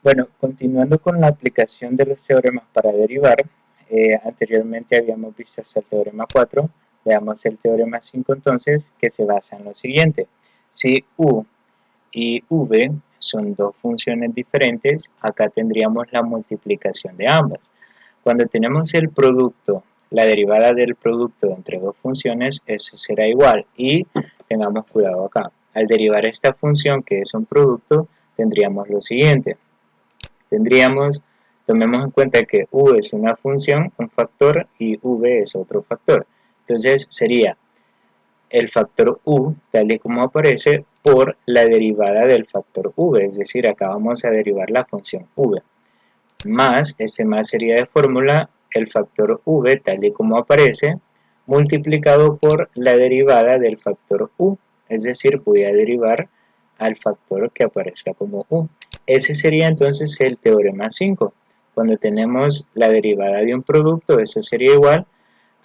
Bueno, continuando con la aplicación de los teoremas para derivar, anteriormente habíamos visto hasta el teorema 4, veamos el teorema 5 entonces, que se basa en lo siguiente. Si u y v son dos funciones diferentes, acá tendríamos la multiplicación de ambas. Cuando tenemos el producto, la derivada del producto entre dos funciones, eso será igual. Y tengamos cuidado acá. Al derivar esta función, que es un producto, tendríamos lo siguiente. Tomemos en cuenta que u es una función, un factor, y v es otro factor. Entonces sería el factor u, tal y como aparece, por la derivada del factor v, es decir, acá vamos a derivar la función v, más, este más sería de fórmula, el factor v, tal y como aparece, multiplicado por la derivada del factor u, es decir, voy a derivar al factor que aparezca como u. Ese sería entonces el teorema 5. Cuando tenemos la derivada de un producto, eso sería igual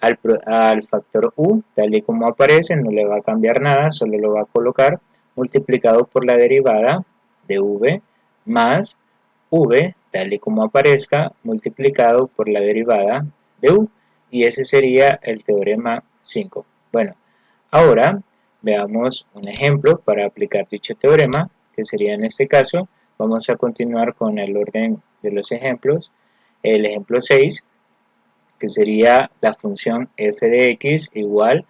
al factor u, tal y como aparece, no le va a cambiar nada, solo lo va a colocar multiplicado por la derivada de v más v, tal y como aparezca, multiplicado por la derivada de u. Y ese sería el teorema 5. Bueno, ahora veamos un ejemplo para aplicar dicho teorema, que sería en este caso, vamos a continuar con el orden de los ejemplos. El ejemplo 6, que sería la función f de x igual,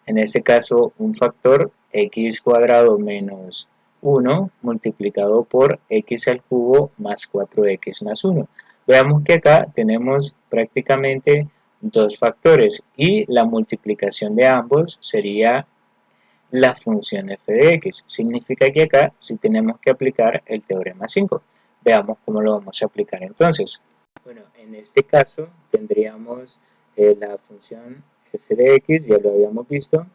en este caso, un factor x cuadrado menos 1 multiplicado por x al cubo más 4x más 1. Veamos que acá tenemos prácticamente dos factores y la multiplicación de ambos sería la función f de x. Significa que acá sí tenemos que aplicar el teorema 5. Veamos cómo lo vamos a aplicar entonces. Bueno, en este caso tendríamos la función f de x, ya lo habíamos visto,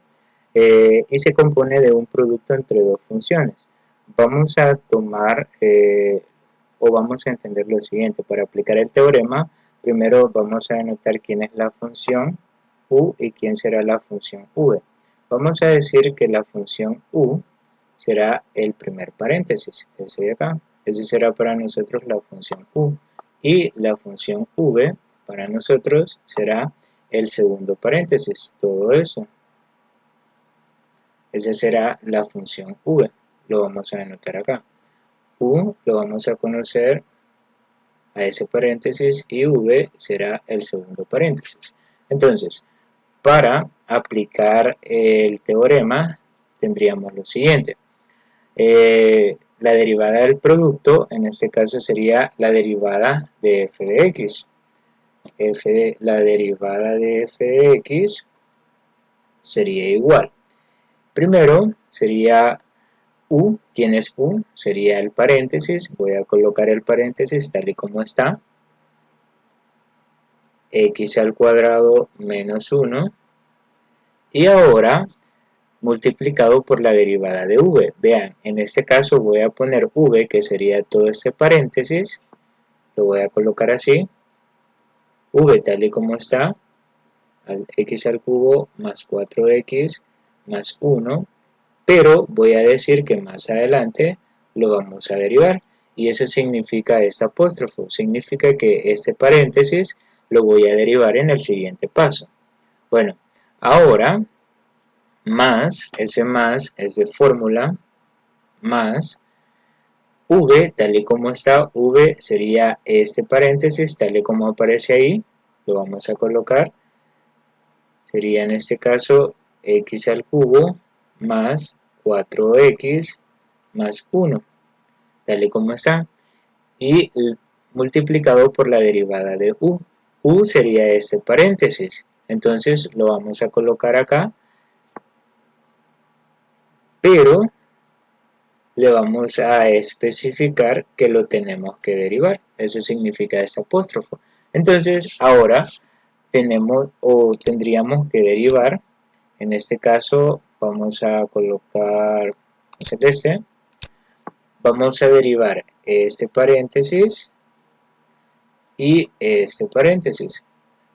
y se compone de un producto entre dos funciones. Vamos a tomar o vamos a entender lo siguiente. Para aplicar el teorema, primero vamos a denotar quién es la función u y quién será la función v. Vamos a decir que la función u será el primer paréntesis, ese de acá. Ese será para nosotros la función u. Y la función v para nosotros será el segundo paréntesis, todo eso. Esa será la función v. Lo vamos a anotar acá. U lo vamos a conocer a ese paréntesis y v será el segundo paréntesis. Entonces, para aplicar el teorema tendríamos lo siguiente. La derivada del producto, en este caso sería la derivada de f de x. La derivada de f de x sería igual. Primero sería u, ¿quién es u? Sería el paréntesis, voy a colocar el paréntesis tal y como está, x al cuadrado menos 1, y ahora multiplicado por la derivada de v. Vean, en este caso voy a poner v, que sería todo este paréntesis, lo voy a colocar así, v tal y como está, x al cubo más 4x más 1, pero voy a decir que más adelante lo vamos a derivar, y eso significa este apóstrofo, significa que este paréntesis lo voy a derivar en el siguiente paso. Bueno, ahora más, ese más es de fórmula, más v, tal y como está, v sería este paréntesis, tal y como aparece ahí, lo vamos a colocar, sería en este caso x al cubo más 4x más 1, tal y como está, y multiplicado por la derivada de u. U sería este paréntesis, entonces lo vamos a colocar acá, pero le vamos a especificar que lo tenemos que derivar, eso significa este apóstrofo. Entonces ahora tenemos o tendríamos que derivar, en este caso vamos a colocar este, vamos a derivar este paréntesis y este paréntesis.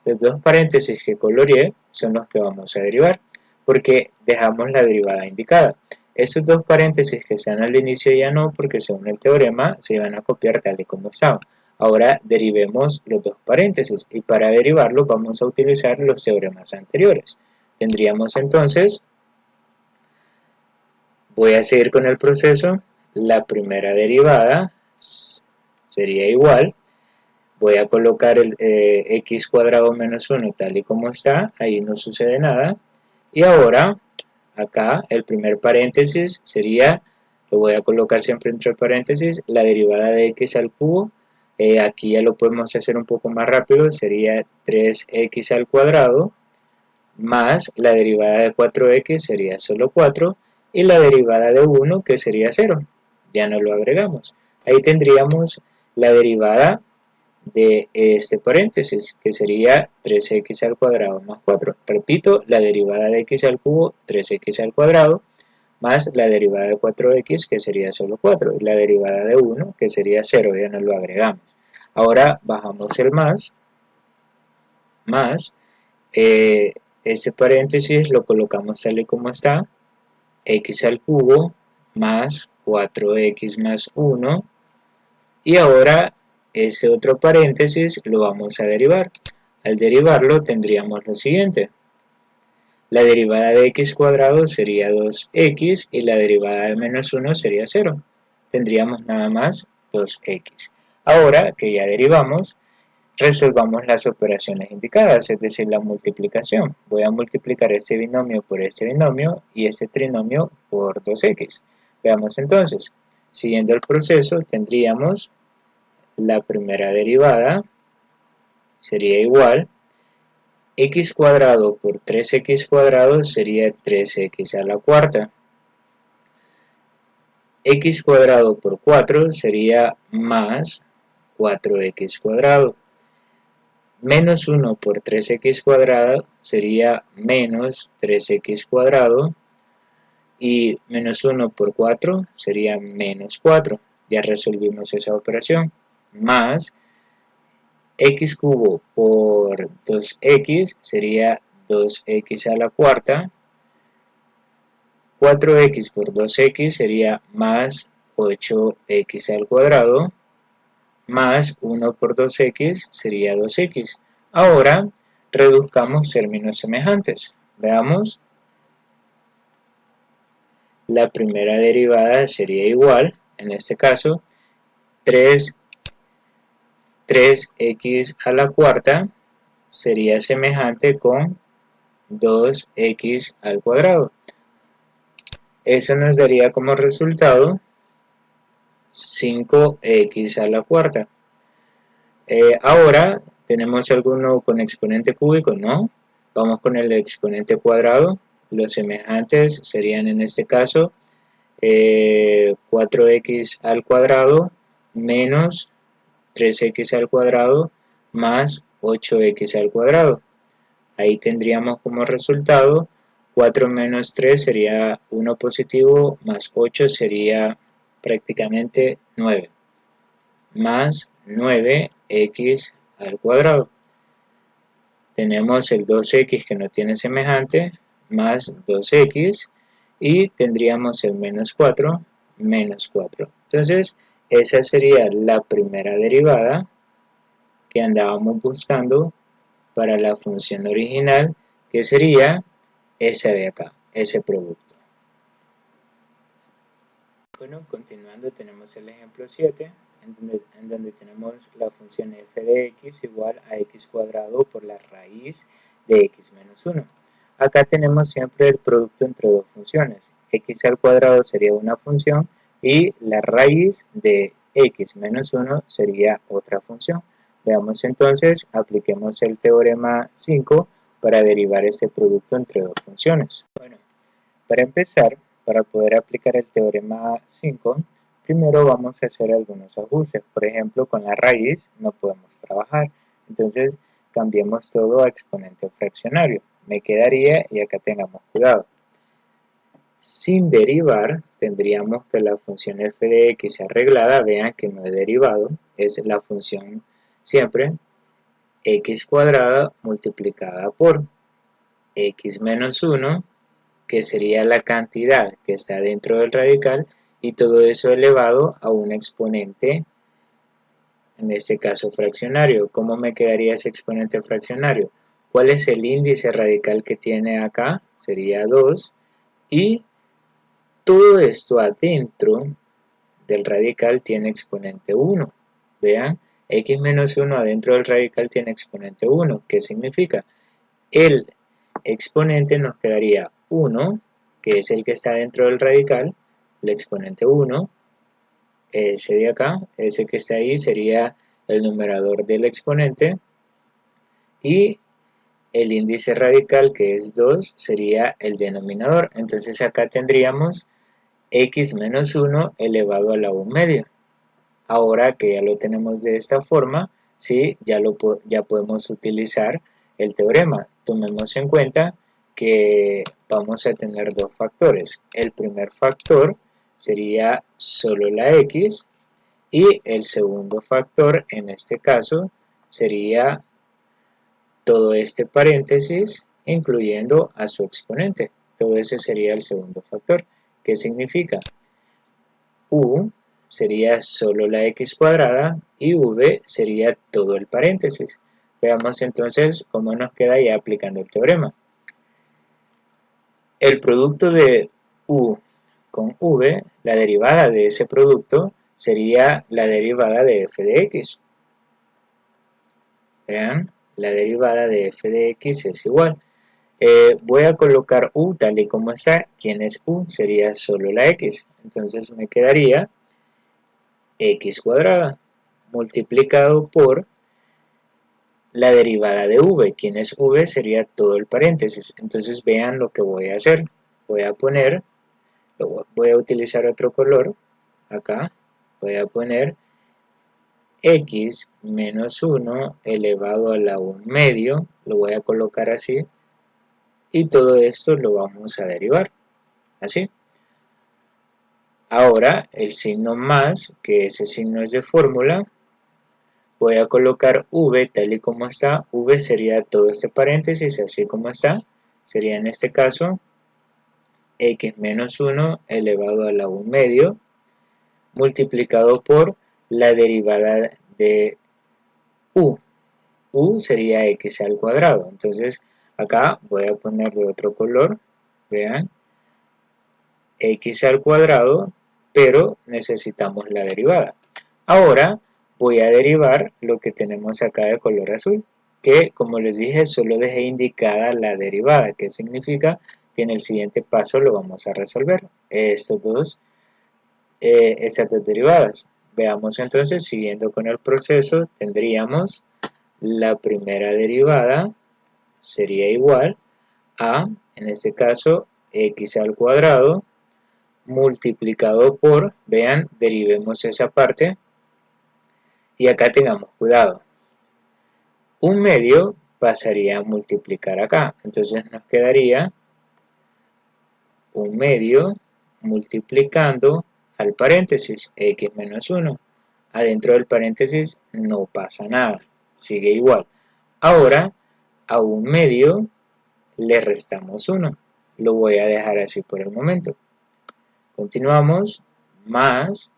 Los dos paréntesis que coloreé son los que vamos a derivar, porque dejamos la derivada indicada. Estos dos paréntesis que están al inicio ya no, porque según el teorema se van a copiar tal y como estaban. Ahora derivemos los dos paréntesis y para derivarlos vamos a utilizar los teoremas anteriores. Tendríamos entonces, voy a seguir con el proceso, la primera derivada sería igual, voy a colocar el x cuadrado menos 1 tal y como está, ahí no sucede nada, y ahora acá el primer paréntesis sería, lo voy a colocar siempre entre paréntesis, la derivada de x al cubo, aquí ya lo podemos hacer un poco más rápido, sería 3x al cuadrado, más la derivada de 4x sería solo 4, y la derivada de 1 que sería 0, ya no lo agregamos. Ahí tendríamos la derivada de este paréntesis, que sería 3x al cuadrado más 4. Repito, la derivada de x al cubo, 3x al cuadrado, más la derivada de 4x, que sería solo 4, y la derivada de 1, que sería 0, ya no lo agregamos. Ahora bajamos el más, este paréntesis lo colocamos tal y como está, x al cubo más 4x más 1, y ahora este otro paréntesis lo vamos a derivar. Al derivarlo tendríamos lo siguiente. La derivada de x cuadrado sería 2x y la derivada de menos 1 sería 0. Tendríamos nada más 2x. Ahora que ya derivamos, resolvamos las operaciones indicadas, es decir, la multiplicación. Voy a multiplicar este binomio por este binomio y este trinomio por 2x. Veamos entonces. Siguiendo el proceso, tendríamos la primera derivada sería igual x cuadrado por 3x cuadrado sería 3x a la cuarta. X cuadrado por 4 sería más 4x cuadrado. Menos 1 por 3x cuadrado sería menos 3x cuadrado. Y menos 1 por 4 sería menos 4. Ya resolvimos esa operación. Más x cubo por 2x sería 2x a la cuarta, 4x por 2x sería más 8x al cuadrado, más 1 por 2x sería 2x. Ahora reduzcamos términos semejantes. Veamos, la primera derivada sería igual, en este caso, 3x a la cuarta sería semejante con 2x al cuadrado. Eso nos daría como resultado 5x a la cuarta. Ahora, ¿tenemos alguno con exponente cúbico? No. Vamos con el exponente cuadrado. Los semejantes serían en este caso 4x al cuadrado menos 3x al cuadrado más 8x al cuadrado. Ahí tendríamos como resultado 4 menos 3 sería 1 positivo, más 8 sería prácticamente 9, más 9x al cuadrado. Tenemos el 2x que no tiene semejante, más 2x, y tendríamos el menos 4, menos 4. Entonces, esa sería la primera derivada que andábamos buscando para la función original, que sería esa de acá, ese producto. Bueno, continuando tenemos el ejemplo 7, en donde tenemos la función f de x igual a x cuadrado por la raíz de x menos 1. Acá tenemos siempre el producto entre dos funciones. X al cuadrado sería una función y la raíz de x menos 1 sería otra función. Veamos entonces, apliquemos el teorema 5 para derivar este producto entre dos funciones. Bueno, para empezar, para poder aplicar el teorema 5, primero vamos a hacer algunos ajustes. Por ejemplo, con la raíz no podemos trabajar. Entonces, cambiemos todo a exponente fraccionario. Me quedaría, y acá tengamos cuidado, sin derivar, tendríamos que la función f de x arreglada, vean que no he derivado, es la función siempre x cuadrada multiplicada por x menos 1, que sería la cantidad que está dentro del radical, y todo eso elevado a un exponente, en este caso fraccionario. ¿Cómo me quedaría ese exponente fraccionario? ¿Cuál es el índice radical que tiene acá? Sería 2, y todo esto adentro del radical tiene exponente 1. Vean, x menos 1 adentro del radical tiene exponente 1. ¿Qué significa? El exponente nos quedaría 1, que es el que está dentro del radical, el exponente 1, ese de acá, ese que está ahí sería el numerador del exponente, y el índice radical, que es 2, sería el denominador. Entonces acá tendríamos x menos 1 elevado a la 1 medio. Ahora que ya lo tenemos de esta forma, ¿sí? ya podemos utilizar el teorema. Tomemos en cuenta que vamos a tener dos factores. El primer factor sería solo la x, y el segundo factor, en este caso, sería todo este paréntesis, incluyendo a su exponente. Todo ese sería el segundo factor. ¿Qué significa? U sería solo la x cuadrada y v sería todo el paréntesis. Veamos entonces cómo nos queda ya aplicando el teorema. El producto de u con v, la derivada de ese producto, sería la derivada de f de x. Vean, la derivada de f de x es igual. Voy a colocar u tal y como está. ¿Quién es u? Sería solo la x. Entonces me quedaría x cuadrada multiplicado por la derivada de v. ¿Quién es v? Sería todo el paréntesis. Entonces vean lo que voy a hacer. Voy a utilizar otro color. Acá voy a poner x menos 1 elevado a la 1 medio. Lo voy a colocar así. Y todo esto lo vamos a derivar. Así. Ahora el signo más, que ese signo es de fórmula, voy a colocar v tal y como está. V sería todo este paréntesis así como está. Sería en este caso x menos 1 elevado a la 1 medio multiplicado por la derivada de u. U sería x al cuadrado. Entonces acá voy a poner de otro color. Vean, x al cuadrado, pero necesitamos la derivada. Ahora voy a derivar lo que tenemos acá de color azul, que como les dije solo dejé indicada la derivada, que significa que en el siguiente paso lo vamos a resolver estas dos derivadas. Veamos entonces, siguiendo con el proceso, tendríamos la primera derivada sería igual a, en este caso, x al cuadrado multiplicado por, vean, derivemos esa parte, y acá tengamos cuidado, 1 medio pasaría a multiplicar acá, entonces nos quedaría 1 medio multiplicando al paréntesis, x menos 1, adentro del paréntesis no pasa nada, sigue igual. Ahora a 1 medio le restamos 1, lo voy a dejar así por el momento. Continuamos, más,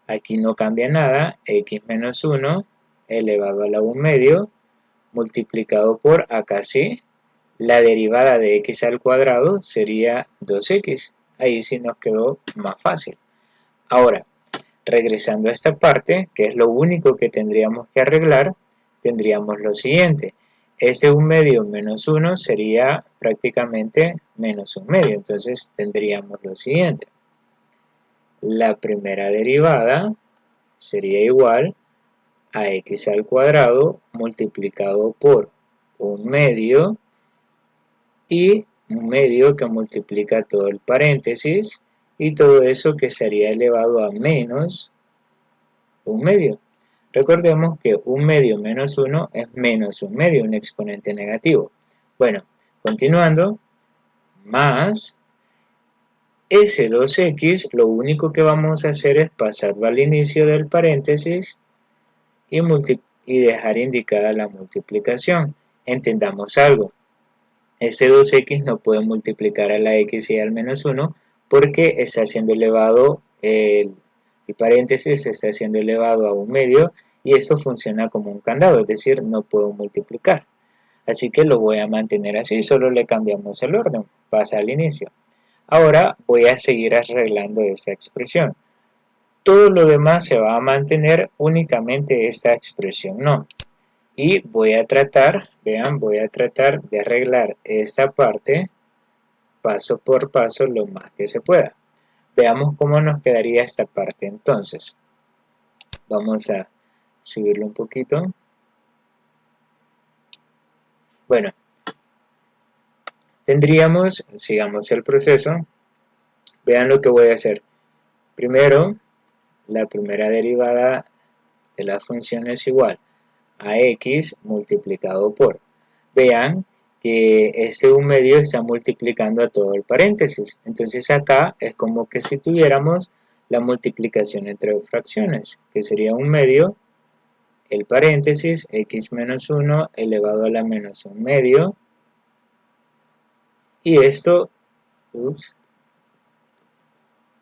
aquí no cambia nada, x menos 1 elevado a la 1 medio multiplicado por, acá sí, la derivada de x al cuadrado sería 2x. Ahí sí nos quedó más fácil. Ahora, regresando a esta parte, que es lo único que tendríamos que arreglar, tendríamos lo siguiente. Este 1 medio menos 1 sería prácticamente menos 1 medio. Entonces tendríamos lo siguiente. La primera derivada sería igual a x al cuadrado multiplicado por 1 medio, y 1 medio que multiplica todo el paréntesis, y todo eso que sería elevado a menos 1 medio. Recordemos que 1 medio menos 1 es menos 1 medio, un exponente negativo. Bueno, continuando, más ese 2x, lo único que vamos a hacer es pasarlo al inicio del paréntesis y dejar indicada la multiplicación. Entendamos algo. ese 2x no puede multiplicar a la x y al menos 1 porque está siendo elevado, el paréntesis está siendo elevado a un medio y eso funciona como un candado, es decir, no puedo multiplicar. Así que lo voy a mantener así, solo le cambiamos el orden, pasa al inicio. Ahora voy a seguir arreglando esta expresión. Todo lo demás se va a mantener, únicamente esta expresión no. Y voy a tratar, vean, voy a tratar de arreglar esta parte paso por paso lo más que se pueda. Veamos cómo nos quedaría esta parte entonces. Vamos a subirlo un poquito. Bueno, tendríamos, sigamos el proceso, vean lo que voy a hacer. Primero, la primera derivada de la función es igual a x multiplicado por. Vean que este 1 medio está multiplicando a todo el paréntesis. Entonces acá es como que si tuviéramos la multiplicación entre fracciones, que sería 1 medio, el paréntesis, x menos 1 elevado a la menos 1 medio, y esto,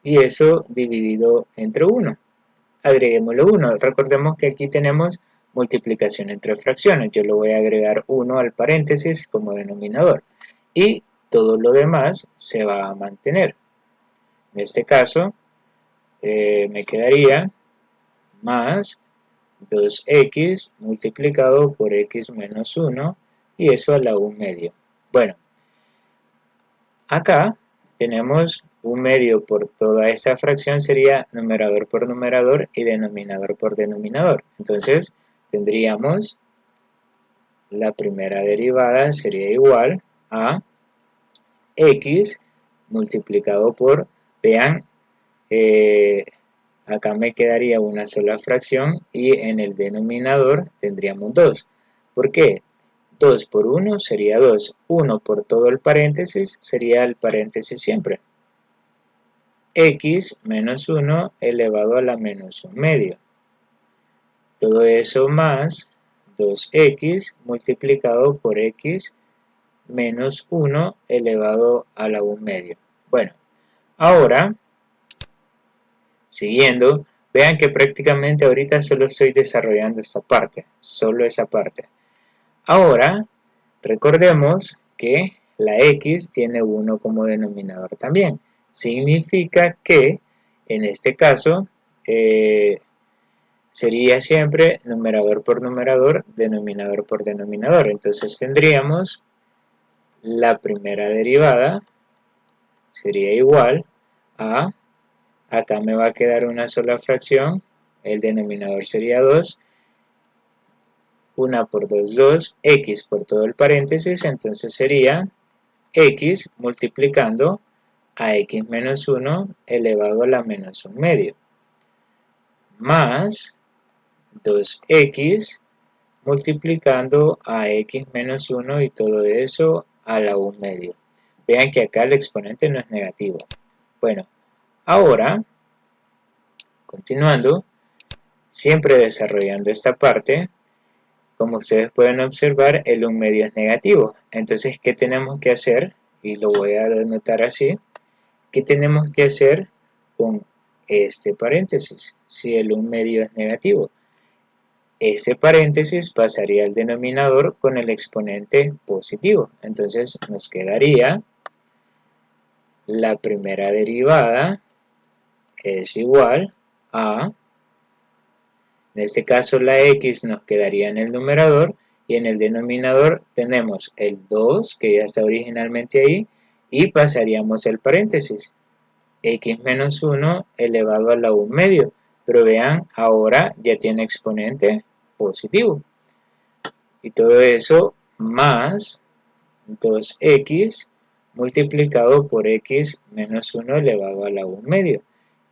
y eso dividido entre 1. Agreguémosle 1. Recordemos que aquí tenemos multiplicación entre fracciones. Yo le voy a agregar 1 al paréntesis como denominador. Y todo lo demás se va a mantener. En este caso, me quedaría más 2x multiplicado por x menos 1 y eso a la 1 medio. Bueno, acá tenemos 1 medio por toda esa fracción, sería numerador por numerador y denominador por denominador. Entonces tendríamos la primera derivada sería igual a x multiplicado por, vean, acá me quedaría una sola fracción y en el denominador tendríamos 2. ¿Por qué? 2 por 1 sería 2. 1 por todo el paréntesis sería el paréntesis siempre. X menos 1 elevado a la menos 1 medio. Todo eso más 2x multiplicado por x menos 1 elevado a la 1 medio. Bueno, ahora, siguiendo, vean que prácticamente ahorita solo estoy desarrollando esta parte, solo esa parte. Ahora, recordemos que la x tiene 1 como denominador también. Significa que, en este caso, sería siempre numerador por numerador, denominador por denominador. Entonces tendríamos la primera derivada, sería igual a, acá me va a quedar una sola fracción, el denominador sería 2, 1 por 2, 2, x por todo el paréntesis, entonces sería x multiplicando a x menos 1 elevado a la menos 1 medio, más 2x multiplicando a x menos 1 y todo eso a la 1 medio. Vean que acá el exponente no es negativo. Bueno, ahora, continuando, siempre desarrollando esta parte, como ustedes pueden observar, el 1 medio es negativo. Entonces, ¿qué tenemos que hacer? Y lo voy a denotar así. ¿Qué tenemos que hacer con este paréntesis? Si el 1 medio es negativo. Este paréntesis pasaría al denominador con el exponente positivo. Entonces, nos quedaría la primera derivada es igual a, en este caso la x nos quedaría en el numerador y en el denominador tenemos el 2 que ya está originalmente ahí y pasaríamos el paréntesis x menos 1 elevado a la 1 medio, pero vean ahora ya tiene exponente positivo y todo eso más 2x multiplicado por x menos 1 elevado a la 1 medio.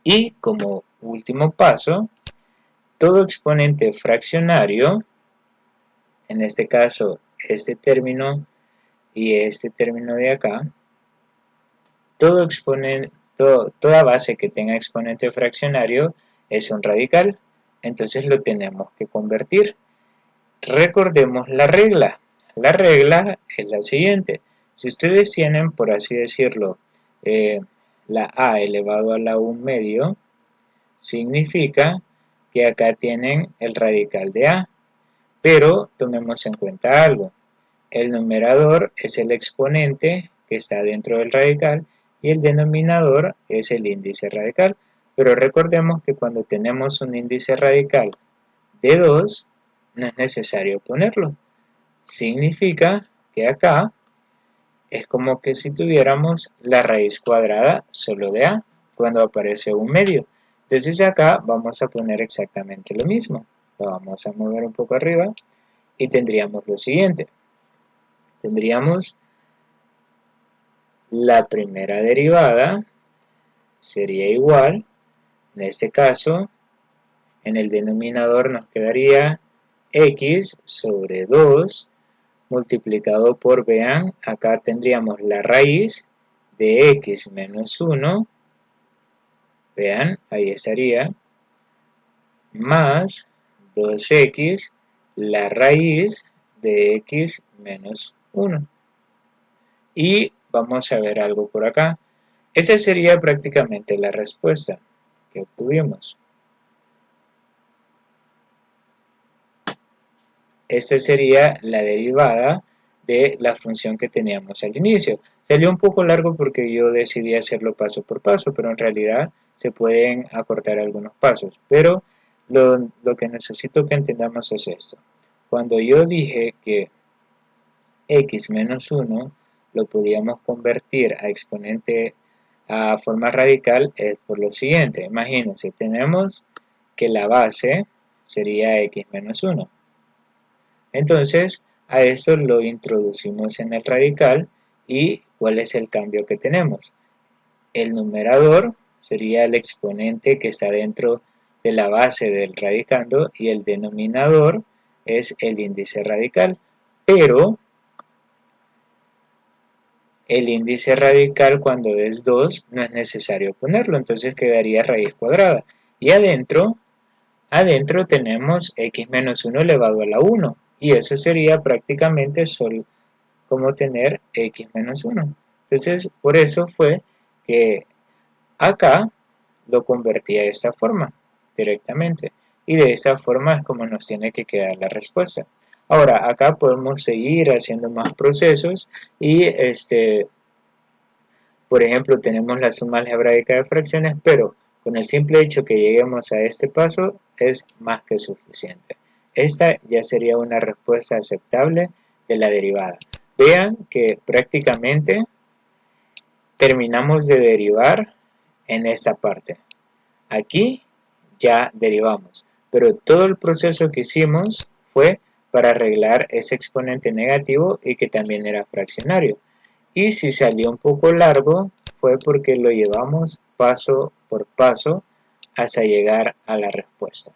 Y como último paso, todo exponente fraccionario, en este caso este término y este término de acá, toda base que tenga exponente fraccionario es un radical, entonces lo tenemos que convertir. Recordemos la regla es la siguiente. Si ustedes tienen, por así decirlo, la a elevado a la 1 medio, significa que acá tienen el radical de a. Pero tomemos en cuenta algo. El numerador es el exponente que está dentro del radical y el denominador es el índice radical. Pero recordemos que cuando tenemos un índice radical de 2, no es necesario ponerlo. Significa que acá es como que si tuviéramos la raíz cuadrada solo de a cuando aparece un medio. Entonces acá vamos a poner exactamente lo mismo. Lo vamos a mover un poco arriba y tendríamos lo siguiente. Tendríamos la primera derivada sería igual, en este caso, en el denominador nos quedaría x sobre 2 multiplicado por, vean, acá tendríamos la raíz de x menos 1, vean, ahí estaría, más 2x, la raíz de x menos 1. Y vamos a ver algo por acá. Esa sería prácticamente la respuesta que obtuvimos. Esta sería la derivada de la función que teníamos al inicio. Salió un poco largo porque yo decidí hacerlo paso por paso, pero en realidad se pueden acortar algunos pasos. Pero lo que necesito que entendamos es esto. Cuando yo dije que x menos 1 lo podíamos convertir a exponente a forma radical es por lo siguiente. Imagínense, tenemos que la base sería x menos 1. Entonces, a esto lo introducimos en el radical y ¿cuál es el cambio que tenemos? El numerador sería el exponente que está dentro de la base del radicando y el denominador es el índice radical. Pero el índice radical cuando es 2 no es necesario ponerlo, entonces quedaría raíz cuadrada. Y adentro tenemos x menos 1 elevado a la 1. Y eso sería prácticamente solo como tener x menos 1. Entonces, por eso fue que acá lo convertí a esta forma, directamente. Y de esa forma es como nos tiene que quedar la respuesta. Ahora, acá podemos seguir haciendo más procesos y por ejemplo, tenemos la suma algebraica de fracciones, pero con el simple hecho que lleguemos a este paso es más que suficiente. Esta ya sería una respuesta aceptable de la derivada. Vean que prácticamente terminamos de derivar en esta parte. Aquí ya derivamos, pero todo el proceso que hicimos fue para arreglar ese exponente negativo y que también era fraccionario. Y si salió un poco largo fue porque lo llevamos paso por paso hasta llegar a la respuesta.